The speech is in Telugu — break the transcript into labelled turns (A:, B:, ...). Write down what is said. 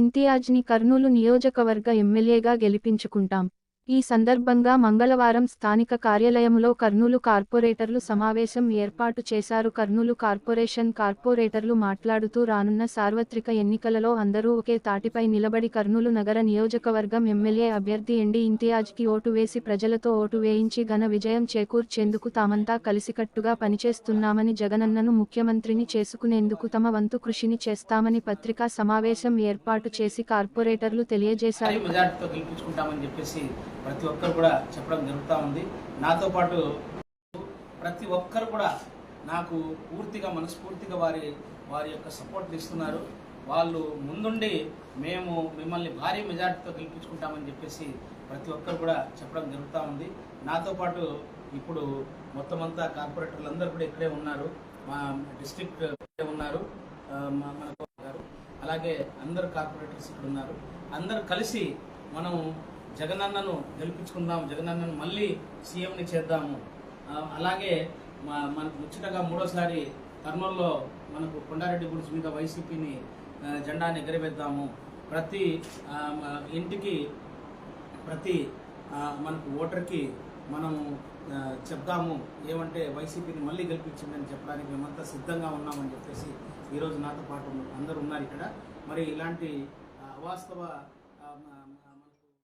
A: ఇంతియాజ్ని కర్నూలు నియోజకవర్గ ఎమ్మెల్యేగా గెలిపించుకుంటాం. ఈ సందర్భంగా మంగళవారం స్థానిక కార్యాలయంలో కర్నూలు కార్పొరేటర్లు సమావేశం ఏర్పాటు చేశారు. కర్నూలు కార్పొరేటర్లు మాట్లాడుతూ రానున్న సార్వత్రిక ఎన్నికలలో అందరూ ఒకే తాటిపై నిలబడి కర్నూలు నగర నియోజకవర్గం ఎమ్మెల్యే అభ్యర్థి ఎండి ఇంతియాజ్కి ఓటు వేసి ప్రజలతో ఓటు వేయించి ఘన విజయం చేకూర్చేందుకు తామంతా కలిసికట్టుగా పనిచేస్తున్నామని, జగనన్నను ముఖ్యమంత్రిని చేసుకునేందుకు తమ వంతు కృషిని చేస్తామని పత్రికా సమావేశం ఏర్పాటు చేసి కార్పొరేటర్లు తెలియజేశారు.
B: ప్రతి ఒక్కరు కూడా చెప్పడం జరుగుతూ ఉంది. నాతో పాటు ప్రతి ఒక్కరు కూడా నాకు పూర్తిగా మనస్ఫూర్తిగా వారి యొక్క సపోర్ట్ ఇస్తున్నారు. వాళ్ళు ముందుండి మేము మిమ్మల్ని భారీ మెజార్టీతో గెలిపించుకుంటామని చెప్పేసి ప్రతి ఒక్కరు కూడా చెప్పడం జరుగుతూ ఉంది. నాతో పాటు ఇప్పుడు మొత్తం అంతా కార్పొరేటర్లు అందరూ కూడా ఇక్కడే ఉన్నారు. మా డిస్ట్రిక్ట్ ఉన్నారు, మనకు అలాగే అందరు కార్పొరేటర్స్ ఇక్కడ ఉన్నారు. అందరు కలిసి మనం జగనన్నను గెలిపించుకుందాం, జగనన్నను మళ్ళీ సీఎంని చేద్దాము. అలాగే మనకు ముచ్చటగా మూడోసారి కర్నూలులో మనకు కొండారెడ్డి గురించి మీద వైసీపీని జెండాని ఎగరవేద్దాము. ప్రతి ఇంటికి ప్రతి మనకు ఓటర్కి మనము చెప్దాము ఏమంటే వైసీపీని మళ్ళీ గెలిపించండి చెప్పడానికి మేమంతా సిద్ధంగా ఉన్నామని చెప్పేసి ఈరోజు నాతో పాటు అందరూ ఉన్నారు ఇక్కడ. మరి ఇలాంటి అవాస్తవ